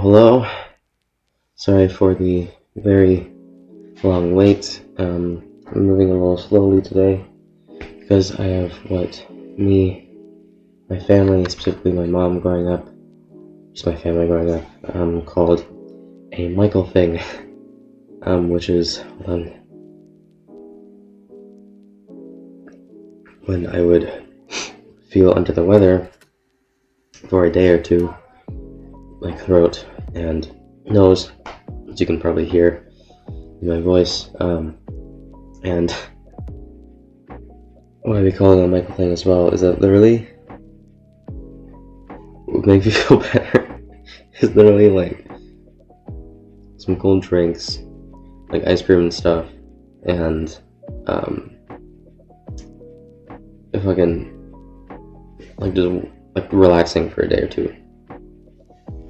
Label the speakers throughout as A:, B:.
A: Hello. Sorry for the very long wait. I'm moving a little slowly today because I have my family, specifically my mom growing up, just my family growing up, called a Michael thing, which is, when I would feel under the weather for a day or two, my throat and nose, as you can probably hear in my voice, and why we call it a Michael thing as well is that literally what makes me feel better is literally like some cold drinks, like ice cream and stuff, and if I can just relaxing for a day or two.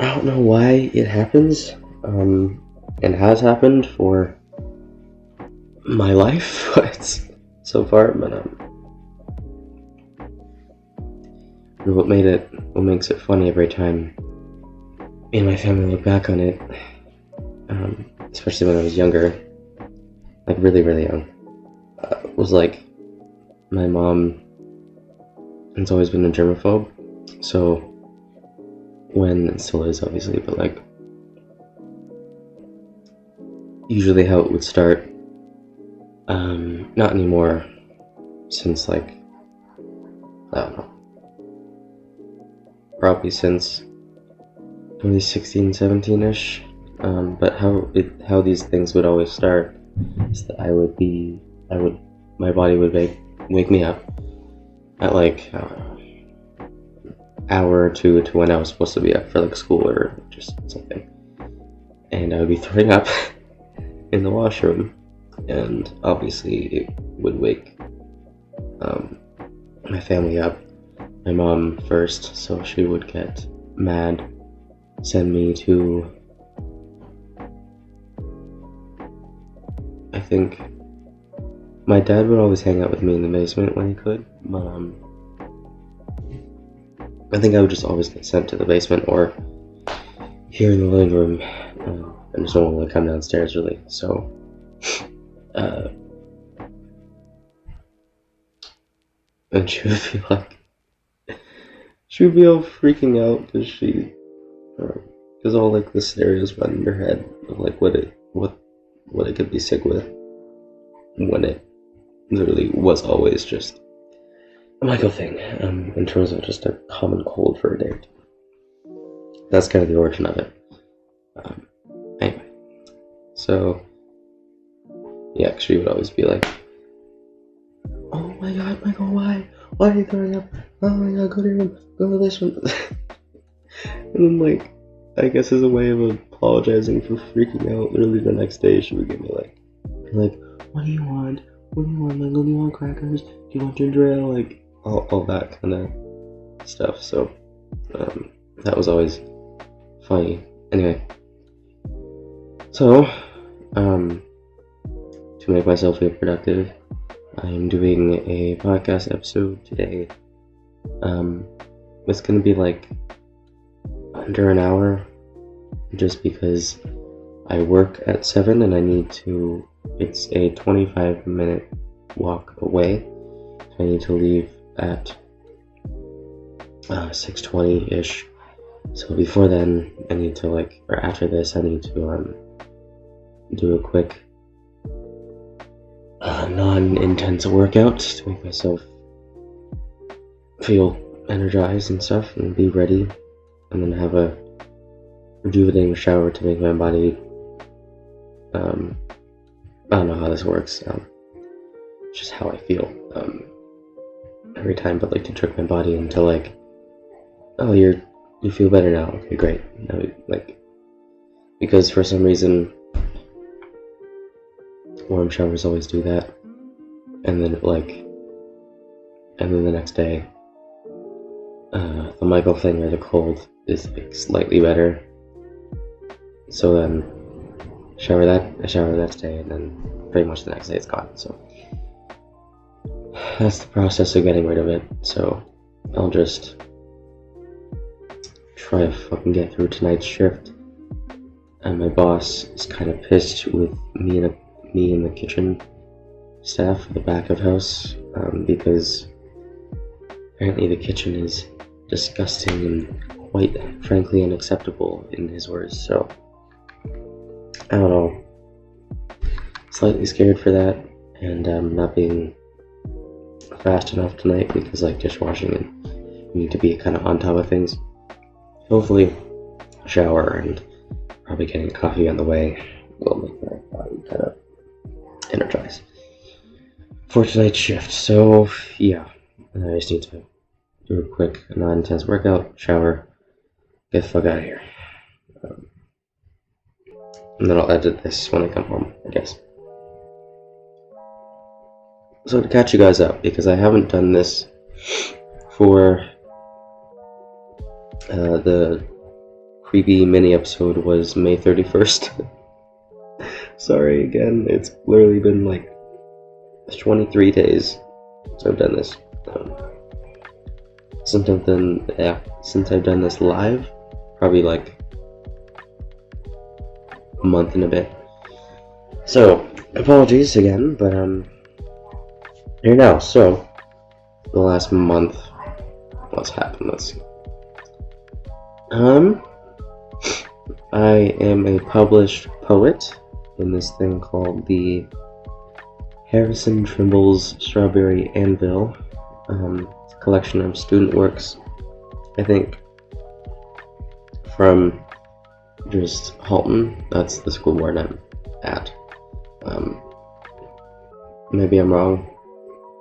A: I don't know why it happens, and has happened for my life, but so far, what makes it funny every time me and my family look back on it, especially when I was younger, like really, really young, was like my mom has always been a germaphobe, so when it still is obviously, but like usually how it would start, not anymore since like I don't know, probably since 2016, 17ish, but how these things would always start is that my body would wake me up at like hour or two to when I was supposed to be up for like school or just something, and I would be throwing up in the washroom, and obviously it would wake my family up, my mom first, so she would get mad, send me to, I think my dad would always hang out with me in the basement when he could, but I think I would just always get sent to the basement or here in the living room. I just don't want to come downstairs really, so and she would be all freaking out because all like the scenarios run in your head of like what it could be sick with, when it literally was always just a Michael thing, in terms of just a common cold for a day or two. That's kind of the origin of it. Anyway, so yeah, she would always be like, "Oh my God, Michael, why are you throwing up? Oh my God, go to your room, go to this one." And then like, I guess as a way of apologizing for freaking out, literally the next day she would give me like, "What do you want? What do you want, Michael? Do you want crackers? Do you want ginger ale?" Like all that kind of stuff. So that was always funny. Anyway, so to make myself feel productive, I'm doing a podcast episode today. It's gonna be like under an hour, just because I work at 7 and it's a 25-minute walk away, so I need to leave at 6:20ish. So before then, I need to or after this, I need to do a quick non-intense workout to make myself feel energized and stuff and be ready, and then have a rejuvenating shower to make my body, I don't know how this works, it's just how I feel every time, but to trick my body into oh, you feel better now, okay, great. Because for some reason warm showers always do that, and then the next day the Michael thing or the cold is slightly better, so then I shower the next day, and then pretty much the next day it's gone. So that's the process of getting rid of it. So I'll just try to fucking get through tonight's shift and my boss is kind of pissed with me and the kitchen staff at the back of house, because apparently the kitchen is disgusting and quite frankly unacceptable in his words. So I don't know, slightly scared for that, and not being fast enough tonight because like dishwashing and you need to be kind of on top of things. Hopefully a shower and probably getting coffee on the way will make my body kind of energize for tonight's shift. So yeah, I just need to do a quick non-intense workout, shower, get the fuck out of here, and then I'll edit this when I come home, I guess. So to catch you guys up, because I haven't done this for the creepy mini episode was May 31st. Sorry again, it's literally been like 23 days since I've done this. Since I've done this live, probably like a month and a bit. So apologies again, but here now. So the last month, what's happened? Let's see. I am a published poet in this thing called the Harrison Trimble's Strawberry Anvil. It's a collection of student works, I think, from just Halton. That's the school board I'm at. Maybe I'm wrong.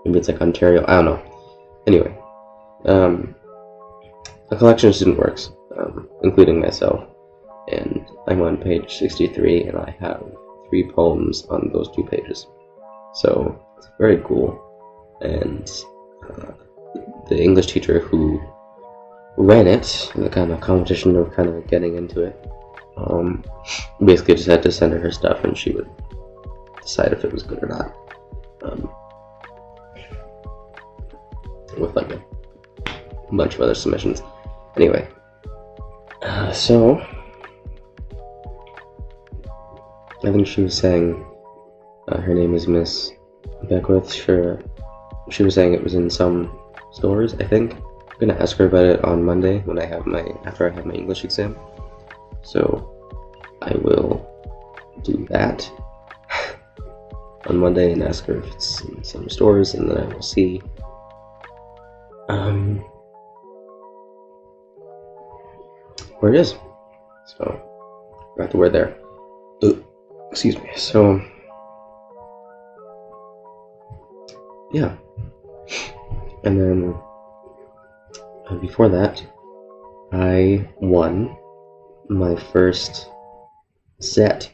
A: Maybe it's like Ontario. I don't know. Anyway, a collection of student works, including myself. And I'm on page 63, and I have 3 poems on those 2 pages. So it's very cool. And the English teacher who ran it, the kind of competition of kind of getting into it, basically just had to send her stuff, and she would decide if it was good or not. With like a bunch of other submissions. Anyway, so I think she was saying her name is Miss Beckwith. Sure, she was saying it was in some stores. I think I'm gonna ask her about it on Monday when after I have my English exam. So I will do that on Monday and ask her if it's in some stores, and then I will see. Where it is. So, got the word there. Excuse me. So, yeah. And then, before that, I won my first set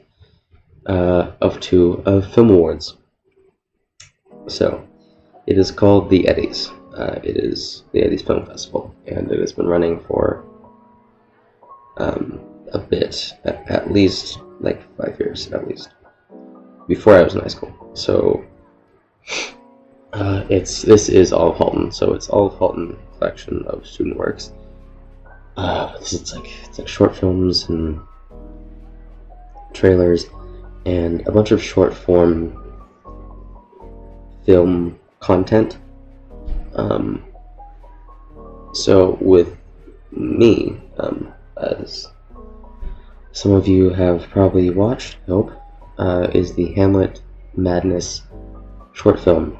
A: of 2 of film awards. So, it is called the Eddies. It is the Eddies Film Festival, and it has been running for a bit, at least like 5 years, at least, before I was in high school. So this is all of Halton, so it's all of Halton collection of student works. It's like short films and trailers and a bunch of short form film content. So with me, as some of you have probably watched, I hope, is the Hamlet Madness short film,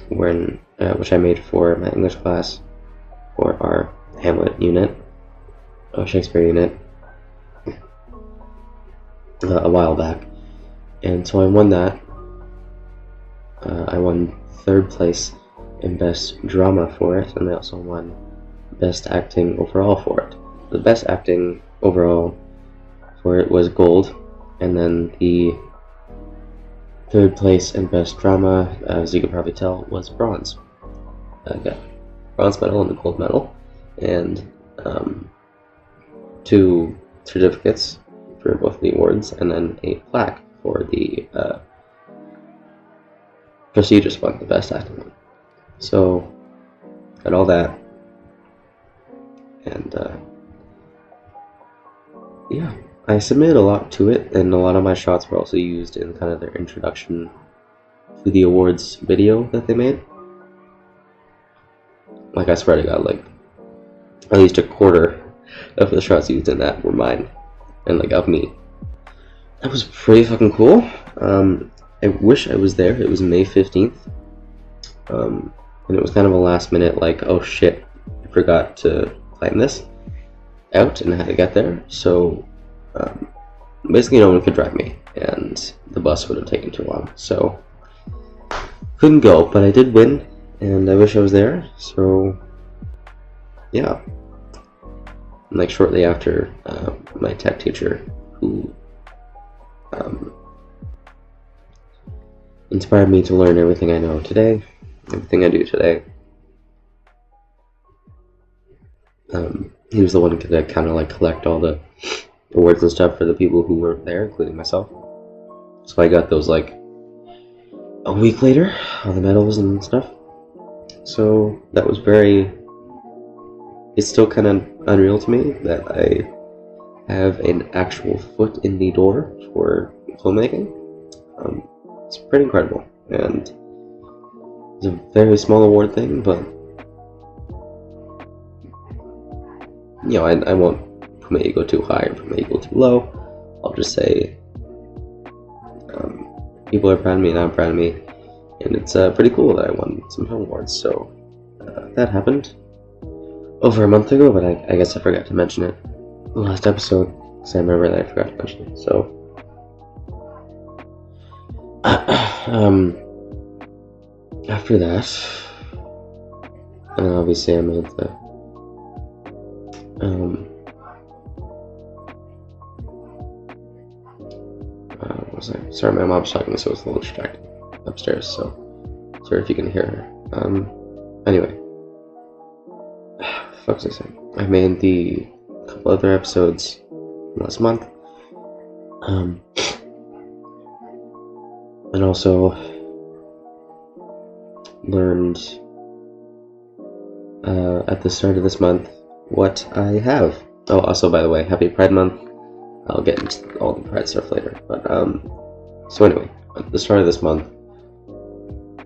A: which I made for my English class for our Hamlet unit, Shakespeare unit, a while back. And so I won that. I won 3rd place in Best Drama for it, and I also won Best Acting overall for it. The Best Acting overall for it was gold, and then the 3rd place in Best Drama, as you can probably tell, was bronze. I got bronze medal and the gold medal, and 2 certificates for both the awards, and then a plaque for the prestigious one, the Best Acting one. So, got all that, and yeah, I submitted a lot to it, and a lot of my shots were also used in kind of their introduction to the awards video that they made. Like, I swear to God, like, at least a quarter of the shots used in that were mine, and like of me. That was pretty fucking cool. I wish I was there. It was May 15th, and it was kind of a last minute, like, oh shit, I forgot to plan this out and how to get there. So basically, no one could drive me, and the bus would have taken too long. So couldn't go, but I did win, and I wish I was there. So yeah. And like shortly after, my tech teacher, who inspired me to learn everything I know today, everything I do today. He was the one to kind of like collect all the awards and stuff for the people who weren't there, including myself. So I got those like a week later, all the medals and stuff. So that was it's still kind of unreal to me that I have an actual foot in the door for filmmaking. It's pretty incredible, and it's a very small award thing, but you know, I won't put my ego too high or put my ego too low. I'll just say people are proud of me and I'm proud of me, and it's pretty cool that I won some film awards. So that happened over a month ago, but I guess I forgot to mention it in the last episode, because I remember that I forgot to mention it. So after that, and obviously I made the sorry, my mom's talking, so it's a little distracting upstairs, so sorry if you can hear her. Anyway, what the fuck was I saying? I made the couple other episodes last month, and also learned at the start of this month what I have. Oh, also, by the way, happy Pride Month. I'll get into all the Pride stuff later. But, so anyway, at the start of this month,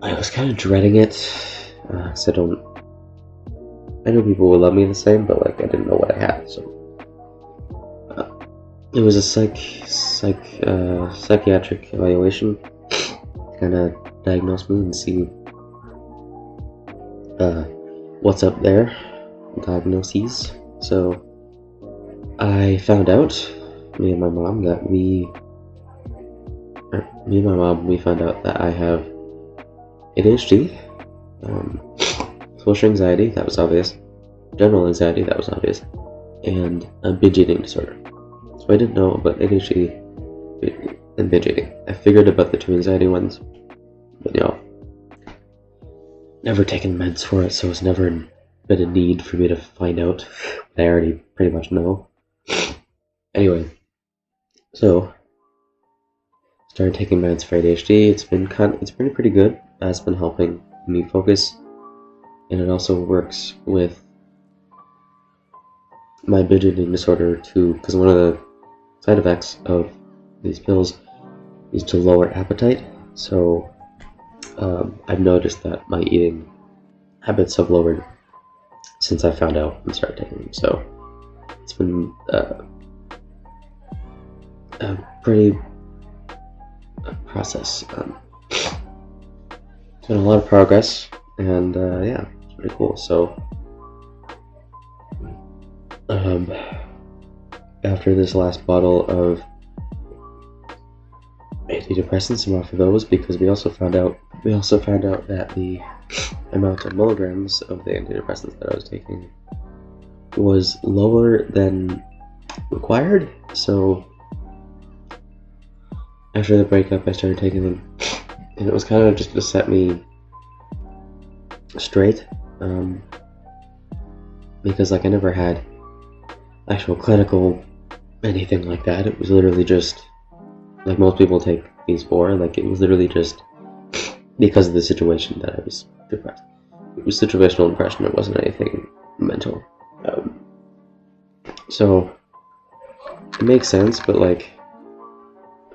A: I was kind of dreading it. So I know people will love me the same, but, like, I didn't know what I had, so. It was a psychiatric evaluation to kind of diagnose me and see what's up there, diagnoses. So I found out, me and my mom found out that I have ADHD, social anxiety, that was obvious, general anxiety, that was obvious, and a binge eating disorder. So I didn't know about ADHD and binge eating. I figured about the two anxiety ones, but you know, never taken meds for it, so it's never been a need for me to find out. I already pretty much know. Anyway, so started taking meds for ADHD. It's been pretty good. It's been helping me focus, and it also works with my binge eating disorder too, because one of the side effects of these pills is to lower appetite. So I've noticed that my eating habits have lowered since I found out and started taking them. So it's been a pretty process. It's been a lot of progress, and yeah, it's pretty cool. So after this last bottle of antidepressants, I'm off of those, because we also found out that the amount of milligrams of the antidepressants that I was taking was lower than required. So after the breakup, I started taking them, and it was kind of just to set me straight, because like I never had actual clinical anything like that. It was literally just like most people take these for, like it was literally just because of the situation that I was depressed. It was situational depression. It wasn't anything mental. So it makes sense, but like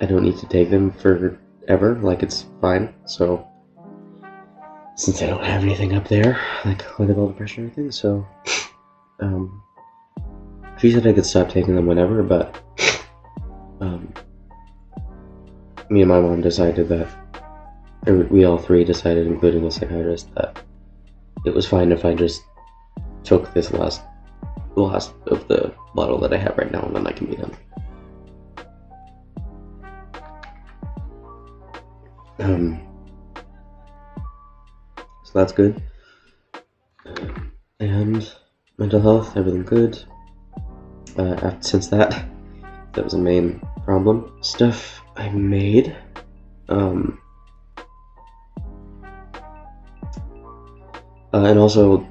A: I don't need to take them forever. Like it's fine. So since I don't have anything up there, like with all the pressure and everything, so she said I could stop taking them whenever, but me and my mom decided that, or we all three decided, including the psychiatrist, that it was fine if I just took this last of the bottle that I have right now, and then I can be done. So that's good. And mental health, everything good. Since that was a main problem. Stuff I made. And also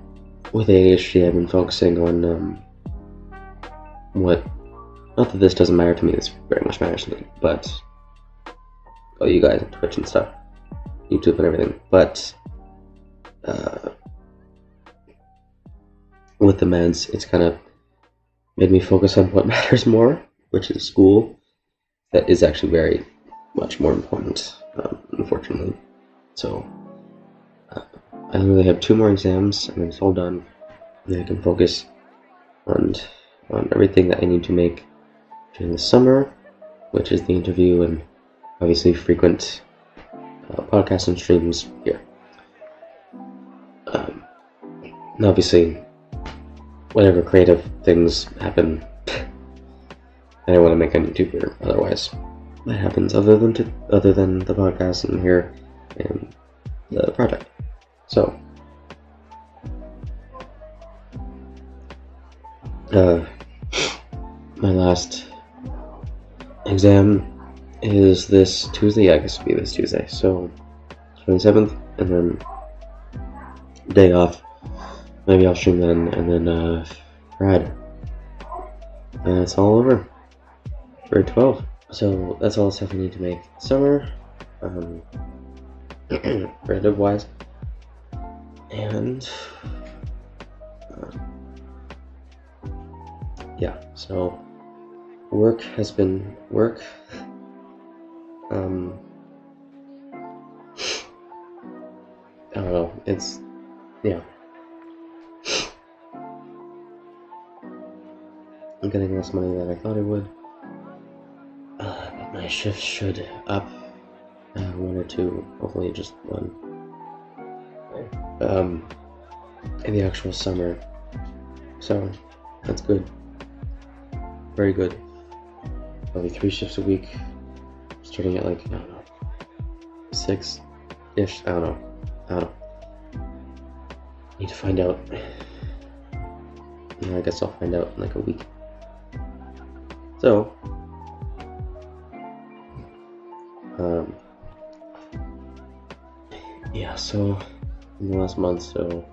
A: with ADHD, I've been focusing on what. Not that this doesn't matter to me. This very much matters to me, but you guys on Twitch and stuff, YouTube and everything. But with the meds, it's kind of made me focus on what matters more, which is school. That is actually very much more important, unfortunately. So I literally have 2 more exams, and then it's all done. Then I can focus on everything that I need to make during the summer, which is the interview and obviously frequent podcasts and streams here. And obviously, whatever creative things happen, I don't want to make on YouTube or otherwise. That happens other than the podcast and here and the project. So, my last exam is this Tuesday. I guess it'll be this Tuesday. So, 27th, and then day off. Maybe I'll stream then, and then Friday. And it's all over. Grade 12. So that's all the stuff I need to make summer, creative wise. And yeah, so work has been work. I don't know, it's, yeah. I'm getting less money than I thought I would. But my shift should up 1 or 2, hopefully just 1. In the actual summer. So that's good. Very good. Probably 3 shifts a week. Starting at like, I don't know, 6-ish. I don't know. Need to find out. I guess I'll find out in like a week. So, yeah, so in the last month, so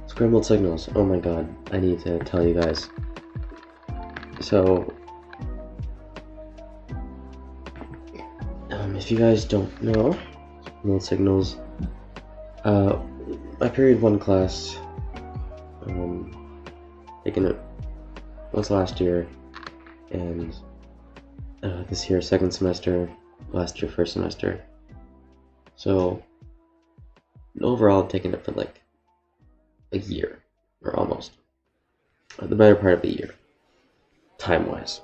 A: scrambled signals. Oh my god, I need to tell you guys. So, if you guys don't know, scrambled signals, my period 1 class, taken it was last year, and this year 2nd semester, last year 1st semester. So overall I've taken it for like a year, or almost, the better part of a year, time-wise,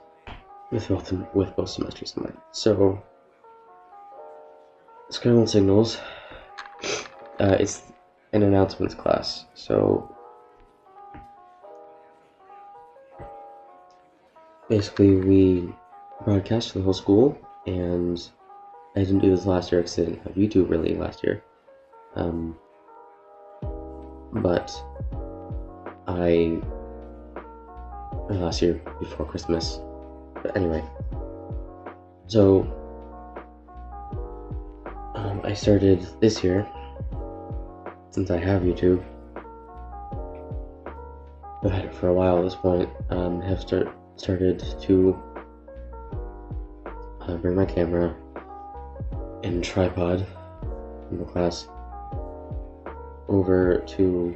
A: with both semesters in mind. So scrambled signals, it's an announcements class. So basically we broadcast to the whole school, and I didn't do this last year because I didn't have YouTube really last year. But last year before Christmas. But anyway, so I started this year, since I have YouTube. I've had it for a while at this point. Have started to bring my camera and tripod in the class over to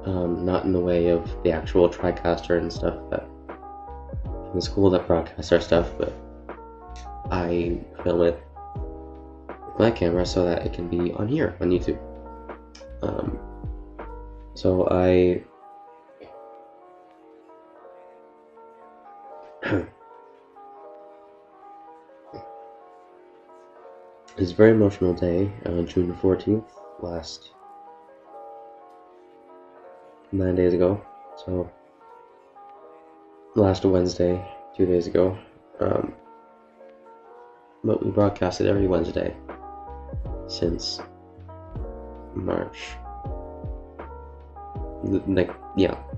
A: not in the way of the actual TriCaster and stuff that from the school that broadcasts our stuff, but I film it with my camera so that it can be on here on YouTube. So I it's a very emotional day, June 14th, last 9 days ago. So last Wednesday, 2 days ago. But we broadcasted every Wednesday since March.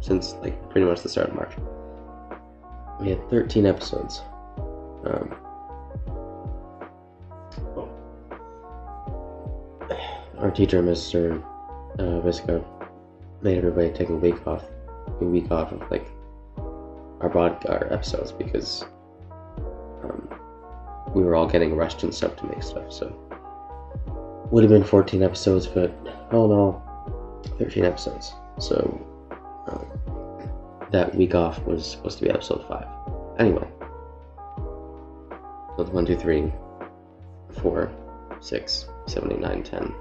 A: Since pretty much the start of March. We had 13 episodes. Our teacher, Mr. Visca, made everybody take a week off of our episodes because we were all getting rushed and stuff to make stuff. So would have been 14 episodes, but all in all, 13 episodes. So that week off was supposed to be episode 5. Anyway, so it's 1, 2, 3, 4, 6, 7, 8, 9, 10,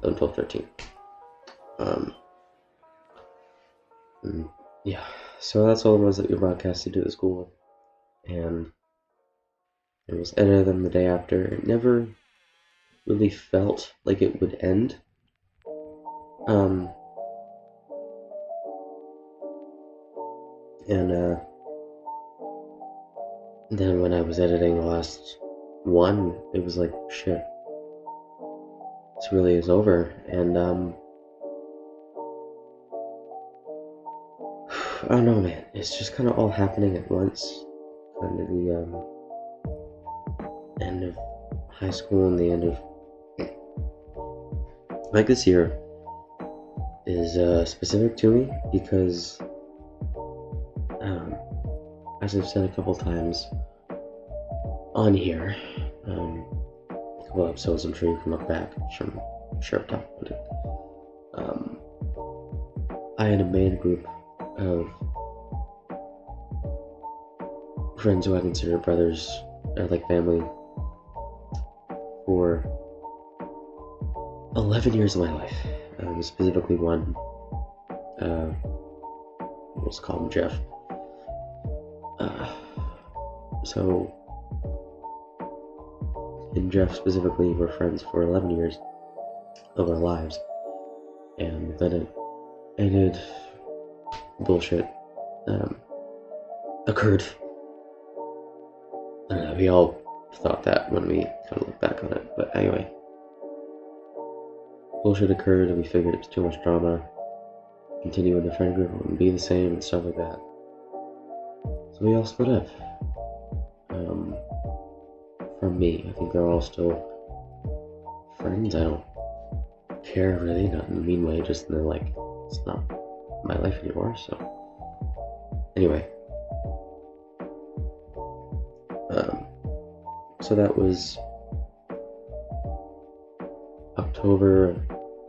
A: 11, 12, 13. Yeah, so that's all it was that we broadcasted to the school, and it was edited them the day after. It never really felt like it would end. And then when I was editing the last one, it was like, shit, this really is over. And I don't know, man, it's just kind of all happening at once. Kind of the end of high school and the end of this year is specific to me because as I've said a couple times on here, a couple episodes, I'm sure you can look back, I'm sure I've talked about it. I had a main group of friends who I consider brothers or like family for 11 years of my life. Specifically one, let's call him Jeff. So, and Jeff specifically were friends for 11 years of our lives, and then it ended. Bullshit occurred. We all thought that when we kind of look back on it, but anyway, bullshit occurred, and we figured it was too much drama. Continue with the friend group, wouldn't be the same, and stuff like that. So we all split up. From me, I think they're all still friends. I don't care really, not in a mean way, just in the it's not my life anymore. So anyway, so that was October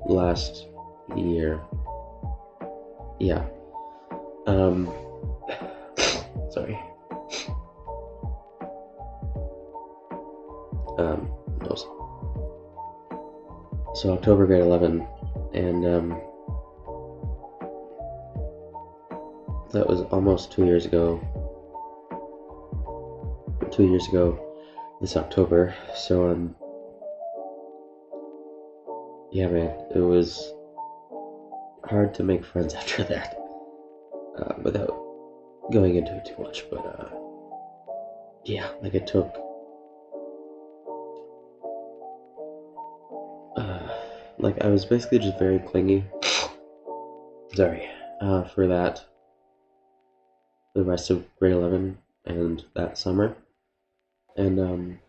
A: last year. Yeah. Sorry. Nose. So October grade 11, and that was almost 2 years ago. 2 years ago this October. So yeah, man, it was hard to make friends after that, without going into it too much. But yeah, it took I was basically just very clingy. Sorry, for the rest of grade 11 and that summer. And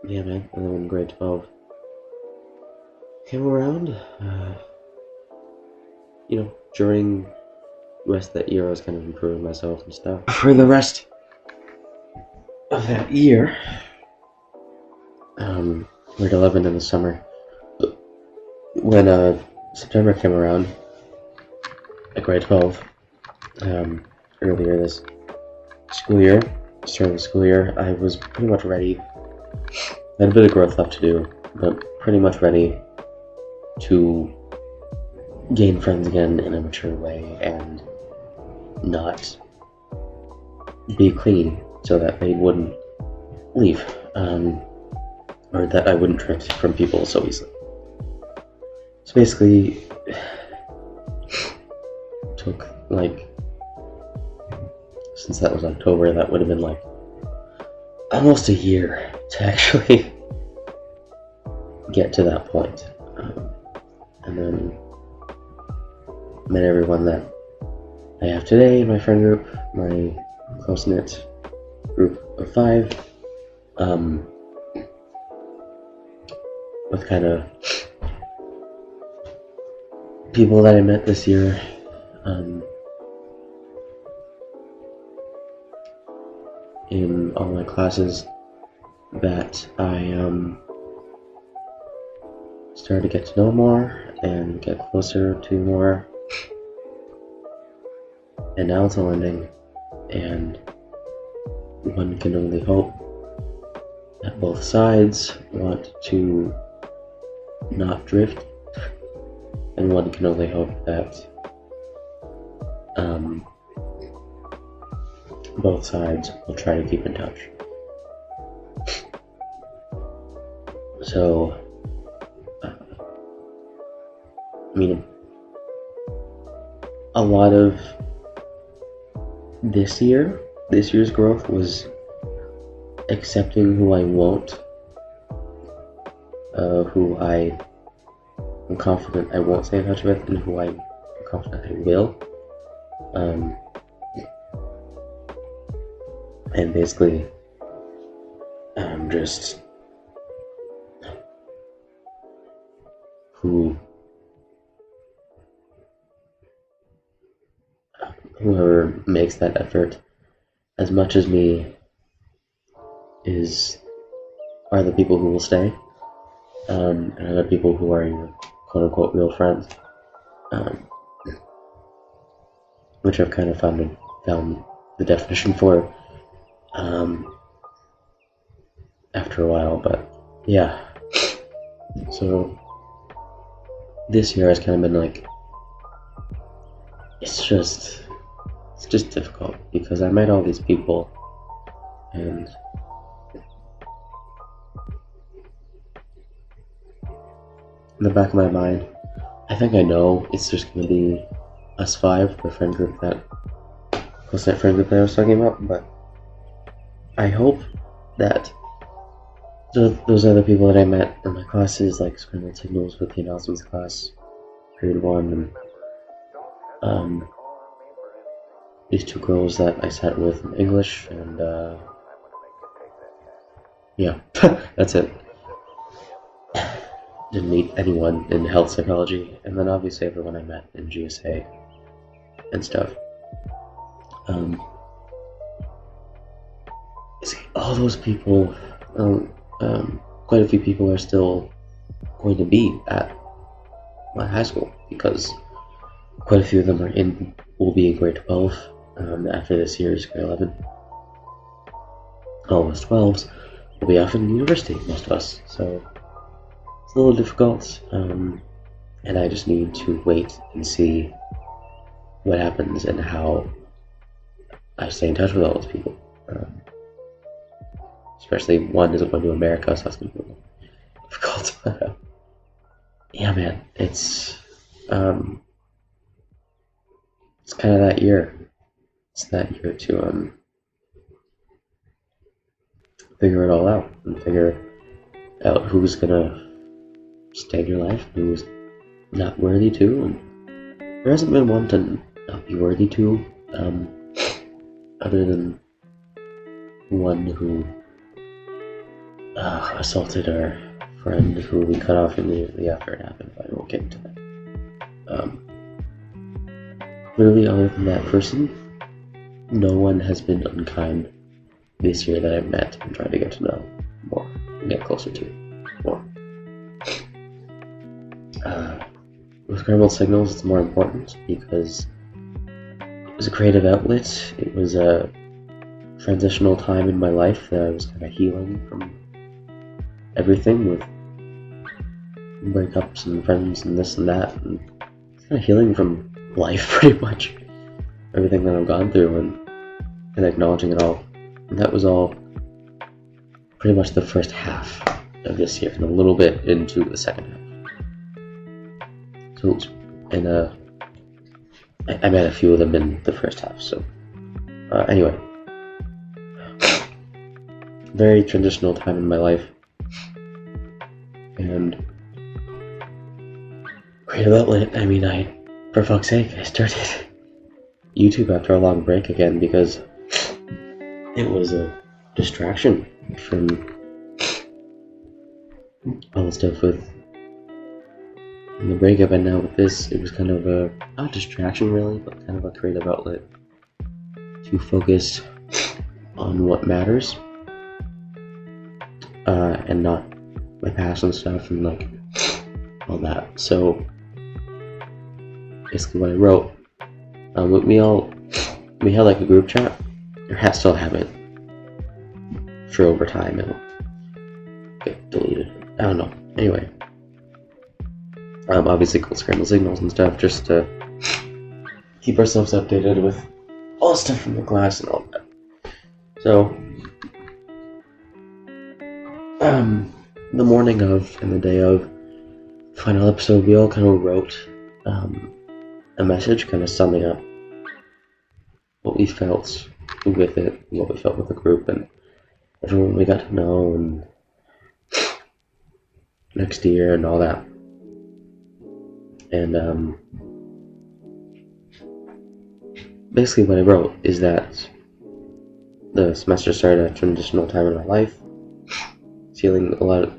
A: yeah, man, and then when grade 12 came around, during the rest of that year, I was kind of improving myself and stuff. For the rest of that year, grade 11 in the summer, when September came around, grade 12 earlier this school year, start of the school year. I was pretty much ready. I had a bit of growth left to do, but pretty much ready to gain friends again in a mature way and not be clingy so that they wouldn't leave, or that I wouldn't drift from people so easily. So basically, took like, since that was October, that would have been like almost a year to actually get to that point. And then met everyone that I have today in my friend group, my close-knit group of 5, with kind of people that I met this year, in all my classes that I started to get to know more and get closer to more. And now it's all ending, and one can only hope that both sides want to not drift, and one can only hope that both sides will try to keep in touch. So, I mean, a lot of this year's growth was accepting who I won't, who I am confident I won't stay in touch with, and who I'm confident I will. And basically, just whoever makes that effort as much as me are the people who will stay, and are the people who are your quote-unquote real friends, which I've kind of found the definition for after a while. But yeah, so this year has kind of been like, it's just difficult because I met all these people, and in the back of my mind, I think I know it's just going to be us 5, the friend group close-knit friend group that I was talking about, but I hope that those other people that I met in my classes, like Scrambled Signals with the announcements class, period 1, and these 2 girls that I sat with in English, and yeah, that's it. Didn't meet anyone in health psychology, and then obviously everyone I met in GSA and stuff. All those people, quite a few people are still going to be at my high school, because quite a few of them will be in grade 12 after this year's grade 11. All of us 12s will be off in university, most of us, so it's a little difficult, and I just need to wait and see what happens and how I stay in touch with all those people. Especially one isn't going to America, so that's going to be difficult. But yeah, man, it's kind of that year. It's that year to figure it all out and figure out who's gonna stay in your life, who's not worthy to, and there hasn't been one to not be worthy to, other than one who assaulted our friend who we cut off immediately after it happened, but I won't get into that. Clearly, other than that person, no one has been unkind this year that I've met and tried to get to know more and get closer to more. With Scrambled Signals, it's more important because was a creative outlet. It was a transitional time in my life that I was kind of healing from everything with breakups and friends and this and that, and kind of healing from life pretty much. Everything that I've gone through and acknowledging it all. And that was all pretty much the first half of this year and a little bit into the second half. So, and I met a few of them in the first half, so anyway. Very transitional time in my life. And creative outlet, for fuck's sake, I started YouTube after a long break again because it was a distraction from all the stuff with the breakup, and now with this, it was kind of a, not a distraction really, but kind of a creative outlet to focus on what matters, and not my past and stuff and like all that. So basically what I wrote, we had like a group chat, or still have it for over time. It'll get deleted, I don't know. Anyway, obviously called Scrambled Signals and stuff, just to keep ourselves updated with all the stuff from the class and all that. So the morning of and the day of the final episode, we all kind of wrote a message kind of summing up what we felt with it, what we felt with the group, and everyone we got to know, and next year and all that. And basically what I wrote is that the semester started at a transitional time in my life, feeling a lot of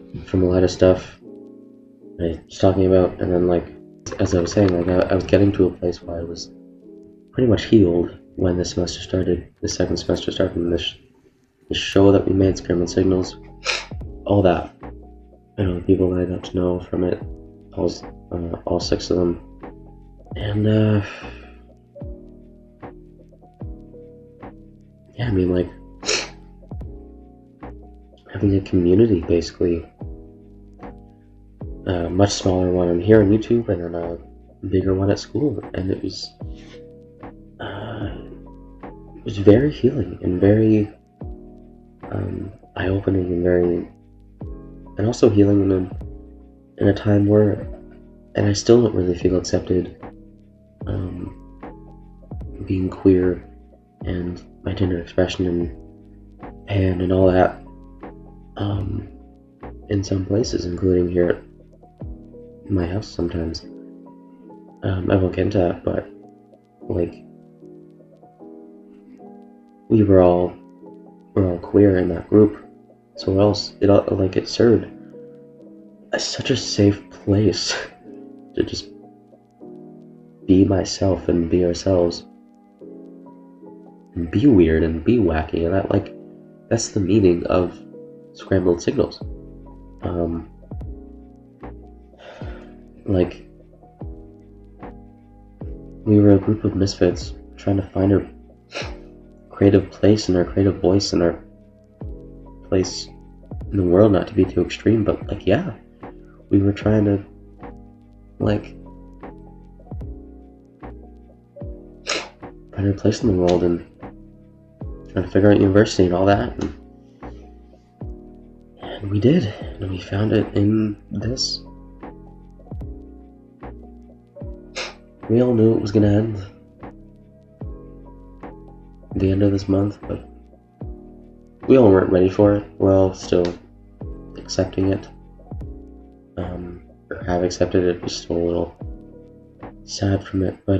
A: stuff I was talking about, and then like as I was saying, like I was getting to a place where I was pretty much healed when the semester started, the second semester started, and this show that we made, Scrambled Signals, all that, the people that I got to know from it, all 6 of them, and yeah, like having a community, basically, a much smaller one on here on YouTube, and then a bigger one at school, and it was very healing and very eye-opening and also healing in a time where, and I still don't really feel accepted being queer and my gender expression and pan and all that in some places, including here at my house sometimes. I won't get into that, but like we're all queer in that group, so else it served as such a safe place to just be myself and be ourselves and be weird and be wacky, and that's the meaning of Scrambled Signals. We were a group of misfits trying to find our creative place and our creative voice and our place in the world, not to be too extreme, but we were trying to find our place in the world and trying to figure out university and all that, and we did, and we found it in this. We all knew it was gonna end at the end of this month, but we all weren't ready for it. We're all still accepting it, or have accepted it. We're still a little sad from it, but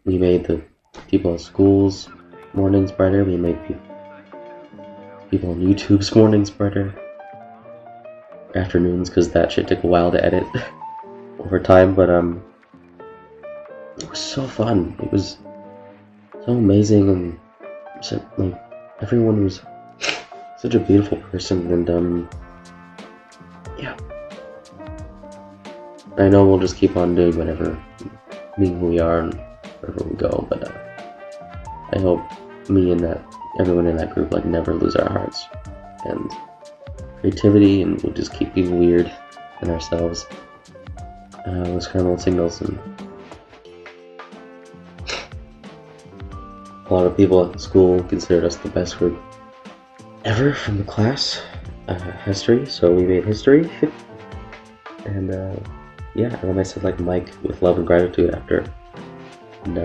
A: we made the people at school's mornings brighter. We made people on YouTube's mornings brighter. Afternoons, because that shit took a while to edit over time, but it was so fun. It was so amazing, and so, everyone was such a beautiful person, and I know we'll just keep on doing whatever, being who we are and wherever we go, but I hope me and everyone in that group never lose our hearts and creativity, and we'll just keep being weird in ourselves. With scrambled signals, and a lot of people at school considered us the best group ever from the class, history, so we made history. And yeah, and then I said Mike with love and gratitude after, and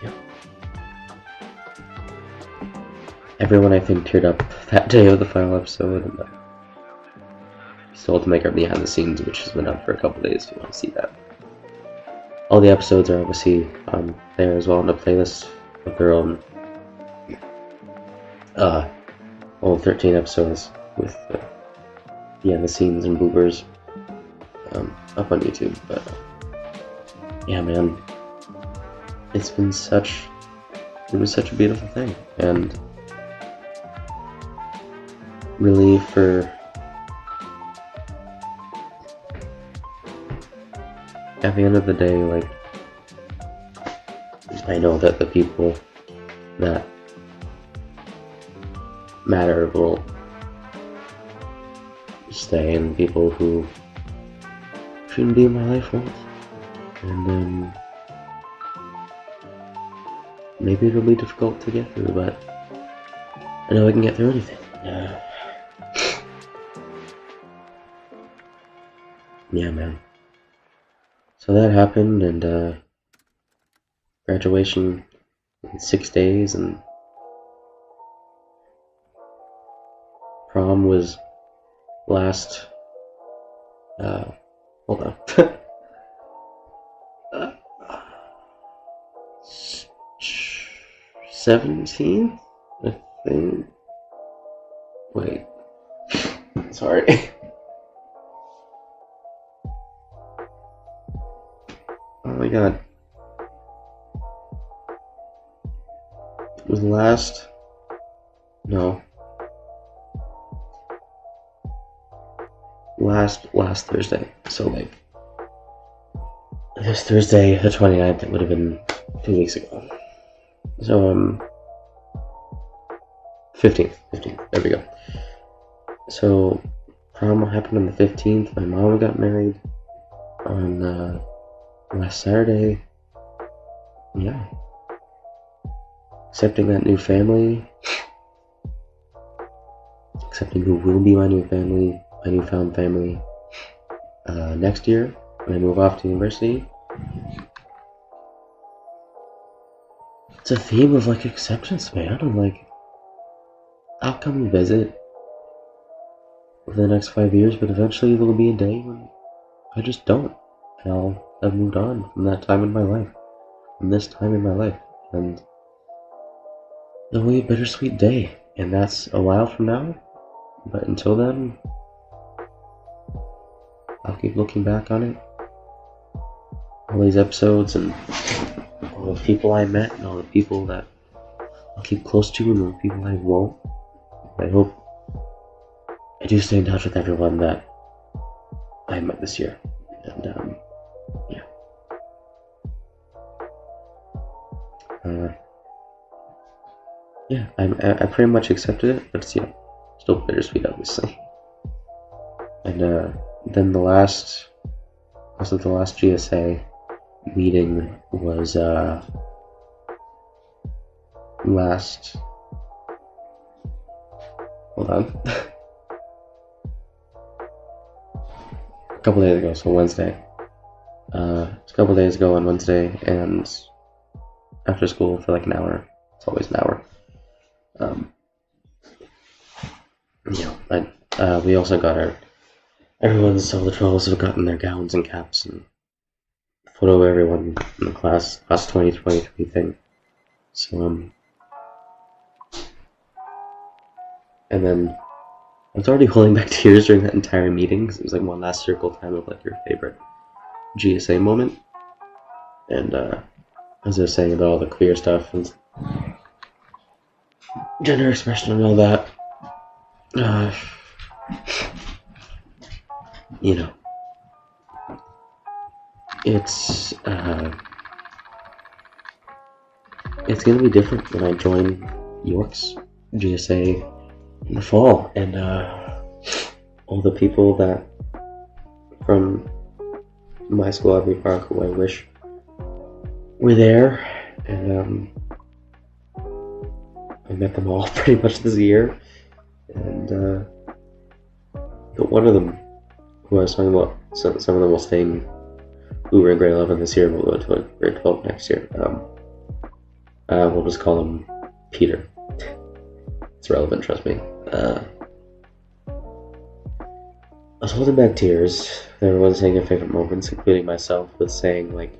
A: yeah, everyone I think teared up that day of the final episode, and still have to make our behind the scenes, which has been up for a couple days if you want to see that. All the episodes are obviously there as well in the playlist of their own. All 13 episodes with behind the scenes and bloopers up on YouTube. But yeah, man, it was such a beautiful thing, and really at the end of the day, I know that the people that matter will stay, and people who shouldn't be in my life won't. And then maybe it'll be difficult to get through, but I know I can get through anything. Yeah, man. So that happened, and graduation in 6 days, and prom was last, hold on, 17th, I think, wait, sorry. Oh my god. It was last Thursday. So this Thursday, the 29th, it would have been 2 weeks ago. So 15th, there we go. So prom happened on the 15th. My mom got married on last Saturday. Yeah. Accepting that new family. Accepting who will be my new family, my newfound family. Next year, when I move off to university. It's a theme of acceptance, man. I'm I'll come and visit over the next 5 years, but eventually there will be a day when I just don't. And I'll have moved on from that time in my life, from this time in my life, and it'll be a bittersweet day, and that's a while from now. But until then, I'll keep looking back on it, all these episodes, and all the people I met, and all the people that I'll keep close to, and all the people I won't. I hope I do stay in touch with everyone that I met this year, and yeah, I pretty much accepted it, but it's still bittersweet, obviously. And then the last GSA meeting was hold on, a couple days ago, so Wednesday. It's a couple days ago on Wednesday, and after school for an hour. It's always an hour. We also got all the 12s have gotten their gowns and caps, and photo of everyone in the class 2023 thing. So, and then I was already holding back tears during that entire meeting, because it was one last circle time of your favorite GSA moment. And as I was saying about all the queer stuff and gender expression and all that, it's gonna be different when I join York's GSA in the fall, and all the people that from my school, Ivy Park, who I wish were there, and I met them all pretty much this year, and but one of them, who I was talking about, some of them will stay who were in grade 11 this year, but will go to grade 12 next year. We'll just call him Peter. It's relevant, trust me. I was holding back tears. Everyone saying their favorite moments, including myself, with saying, like,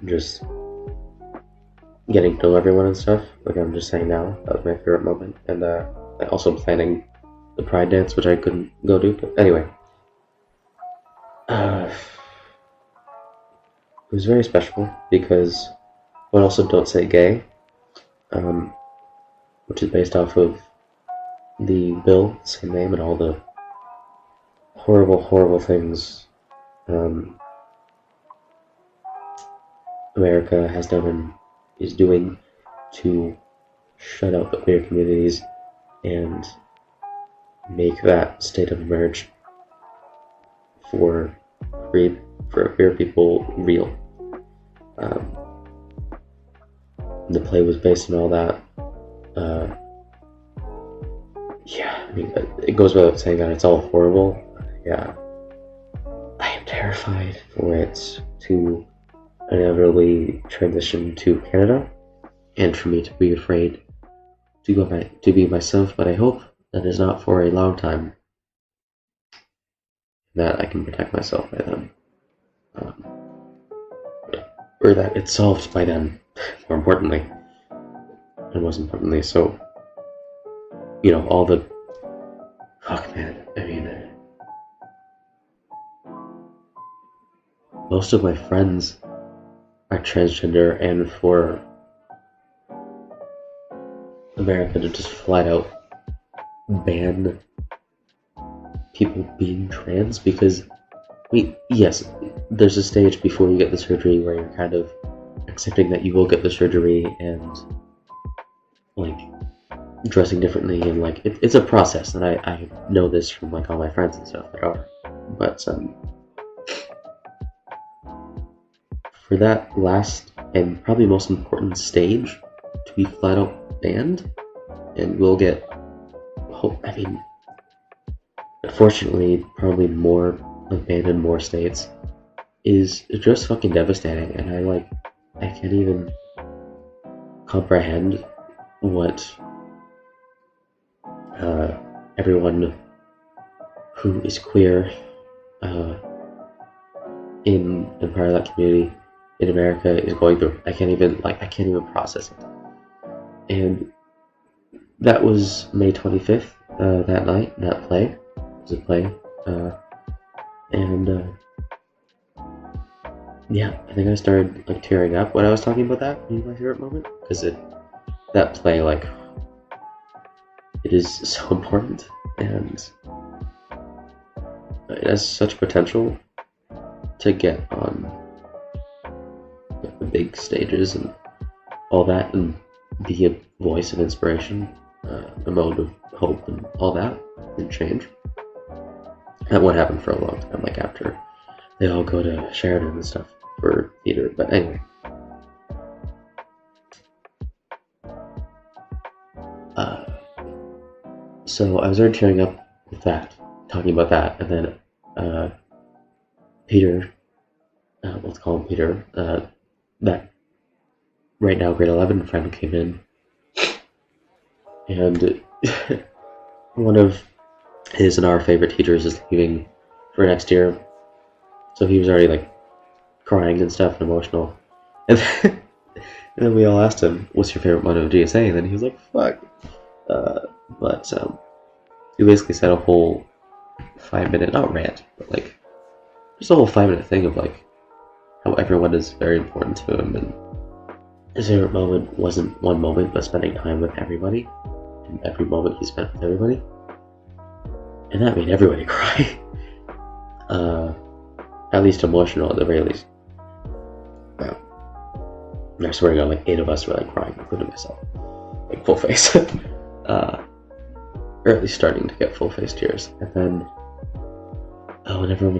A: just getting to know everyone and stuff. Like I'm just saying now, that was my favorite moment. And I also planning the Pride dance, which I couldn't go do. But anyway, it was very special because one also Don't Say Gay, which is based off of the bill, same name, and all the horrible things America has done and is doing to shut up queer communities and make that state of marriage for queer people real. The play was based on all that. Yeah, I mean, it goes without saying that it's all horrible. Yeah, I am terrified for it to inevitably transition to Canada, and for me to be afraid to go back to be myself. But I hope that is not for a long time. That I can protect myself by then, or that it's solved by then. More importantly, and most importantly, so all the fuck, man. I mean, most of my friends are transgender, and for America to just flat out ban people being trans, because yes, there's a stage before you get the surgery where you're kind of accepting that you will get the surgery and like dressing differently, and like it's a process, and I know this from like all my friends and stuff that are, but for that last and probably most important stage to be flat out banned, and we'll get unfortunately probably more banned in more states, is just fucking devastating, and I can't even comprehend what everyone who is queer in part of that community in America is going through. I can't even process it. And that was May 25th, that night, that play. It was a play. Yeah, I think I started like tearing up when I was talking about that being my favorite moment, because that play, like, it is so important, and it has such potential to get on like, the big stages and all that, and be a voice of inspiration, a mode of hope, and all that, and change. That won't happen for a long time, like after they all go to Sheridan and stuff for theater, but anyway. So I was already cheering up with that, talking about that, and then Peter, let's call him Peter, that right now grade 11 friend came in, and one of his and our favorite teachers is leaving for next year, so he was already like crying and stuff and emotional, and then we all asked him, what's your favorite moment of GSA, and then he was like, fuck. But he basically said a whole 5-minute, not rant, but like just a whole 5-minute thing of like how everyone is very important to him, and his favorite moment wasn't one moment, but spending time with everybody, and every moment he spent with everybody, and that made everybody cry. at least emotional at the very least. I swear to God, like 8 of us were like crying, including myself, like full face, or at least starting to get full face tears. And then, when everyone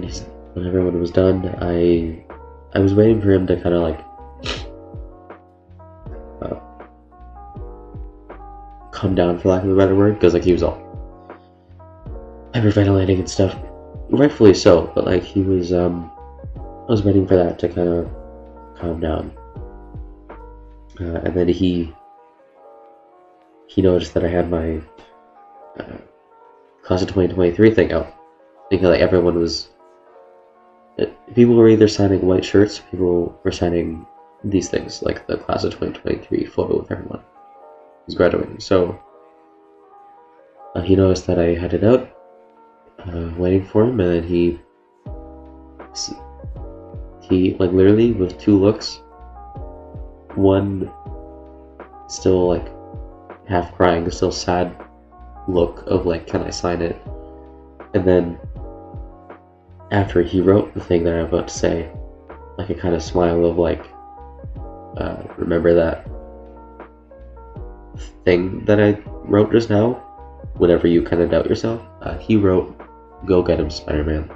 A: was done, I was waiting for him to kind of like come down, for lack of a better word, because like he was all hyperventilating and stuff, rightfully so. But like he was, I was waiting for that to kind of calm down. And then he noticed that I had my class of 2023 thing out. Because like everyone was, people were either signing white shirts, people were signing these things, like the class of 2023 photo with everyone who's graduating. So he noticed that I had it out, waiting for him, and then he like literally with 2 looks. One still like half crying, still sad look of like, can I sign it? And then after he wrote the thing that I'm about to say, like a kind of smile of like, remember that thing that I wrote just now? Whenever you kind of doubt yourself, he wrote, "Go get him, Spider-Man."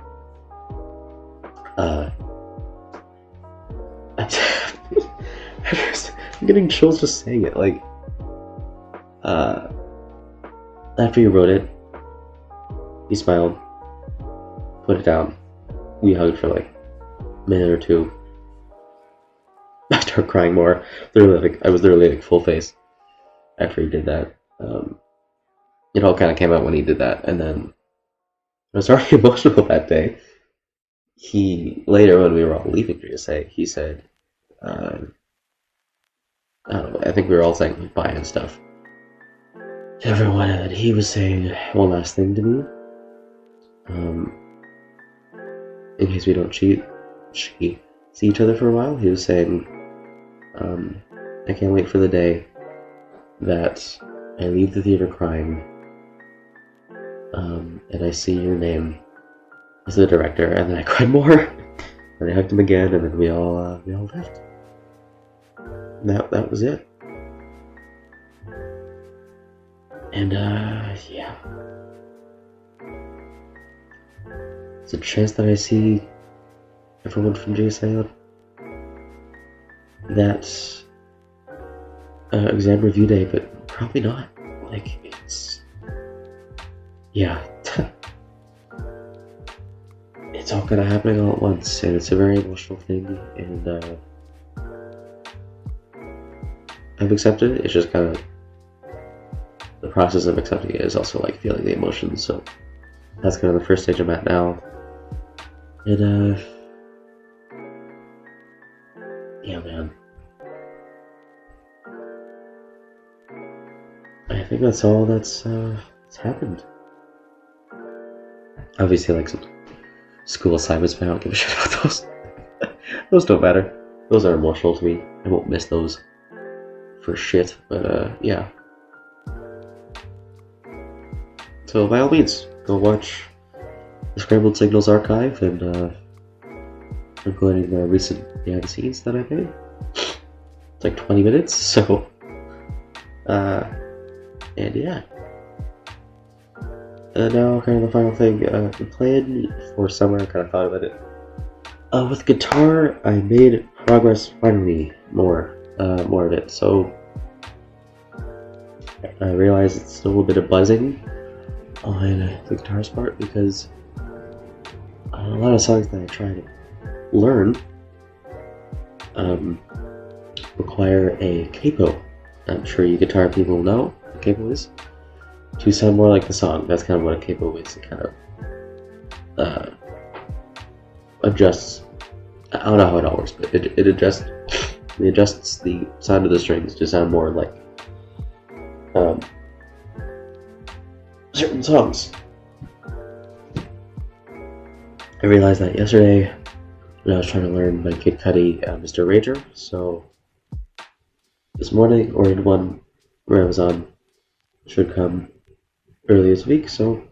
A: I'm getting chills just saying it. Like, after you wrote it, he smiled, put it down. We hugged for like a minute or 2. I started crying more. I was literally like full face after he did that. It all kind of came out when he did that, and then I was already emotional that day. He later, when we were all leaving GSA, he said, I don't know, I think we were all saying goodbye and stuff to everyone, and he was saying one last thing to me. In case we don't see each other for a while, he was saying, I can't wait for the day that I leave the theater crying, and I see your name as the director, and then I cried more, and I hugged him again, and then we all left. That was it. And yeah, it's a chance that I see everyone from GSA on that exam review day, but probably not. Like, it's, yeah, it's all kind of happening all at once, and it's a very emotional thing, and I've accepted it. It's just kind of the process of accepting it is also like feeling the emotions. So that's kind of the first stage I'm at now. And yeah, man. I think that's all that's happened. Obviously, like some school assignments, but I don't give a shit about those. Those don't matter. Those are emotional to me. I won't miss those for shit, but yeah. So by all means, go watch the Scrambled Signals archive, and including the recent behind the scenes that I made. It's like 20 minutes, so and yeah. And now kind of the final thing, the plan for summer, I kind of thought about it. With guitar, I made progress finally, more of it. So I realized it's still a bit of buzzing on the guitarist part, because a lot of songs that I try to learn require a capo. I'm sure you guitar people know what a capo is. To sound more like the song, that's kind of what a capo is. It kind of adjusts. I don't know how it all works, but it adjusts the sound of the strings to sound more like certain songs. I realized that yesterday when I was trying to learn my Kid Cudi Mr. Rager, so this morning, or in one where I was on, should come early this week, so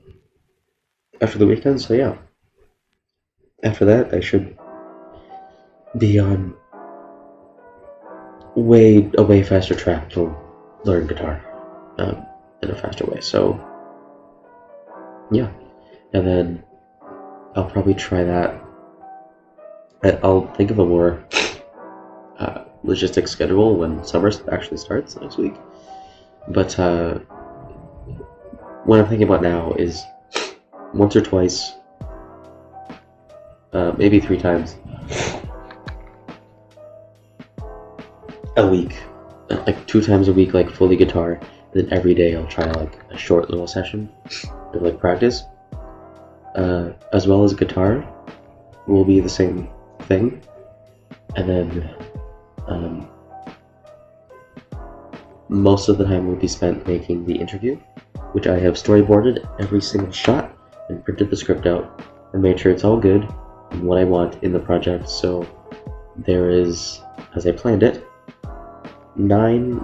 A: after the weekend, so yeah. after that, I should be on a way faster track to learn guitar in a faster way. So, yeah. And then I'll probably try that. I'll think of a more logistic schedule when summer actually starts next week. But what I'm thinking about now is once or twice, maybe 3 times a week, like 2 times a week, like fully guitar, and then every day I'll try like a short little session of like practice, as well as guitar will be the same thing, and then most of the time will be spent making the interview, which I have storyboarded every single shot and printed the script out and made sure it's all good and what I want in the project. So there is, as I planned it, 9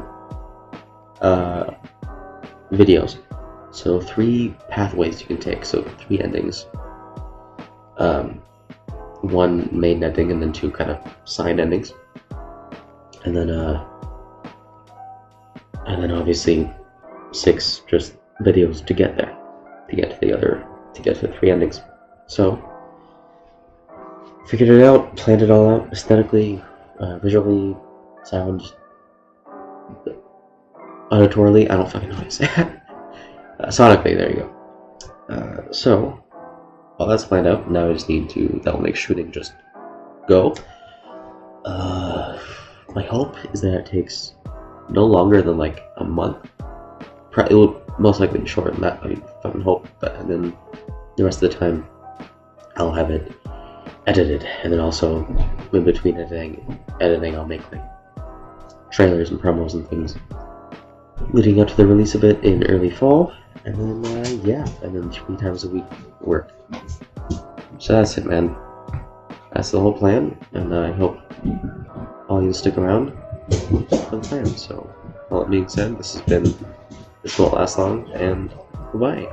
A: videos, so 3 pathways you can take, so 3 endings, 1 main ending and then 2 kind of side endings, and then obviously 6 just videos to get there, to get to the 3 endings. So figured it out, planned it all out, aesthetically, visually, sound, auditorily, I don't fucking know how to say that. Sonically, there you go. So all that's planned out. Now I just need to, that'll make shooting just go. My hope is that it takes no longer than like a month. It will most likely be shorter than that. I mean, fucking hope. But and then the rest of the time, I'll have it edited, and then also in between editing, I'll make like trailers and promos and things leading up to the release of it in early fall, and then yeah, and then 3 times a week work. So that's it, man. That's the whole plan, and I hope all you stick around for the plan. So all that being said, this won't last long, and goodbye.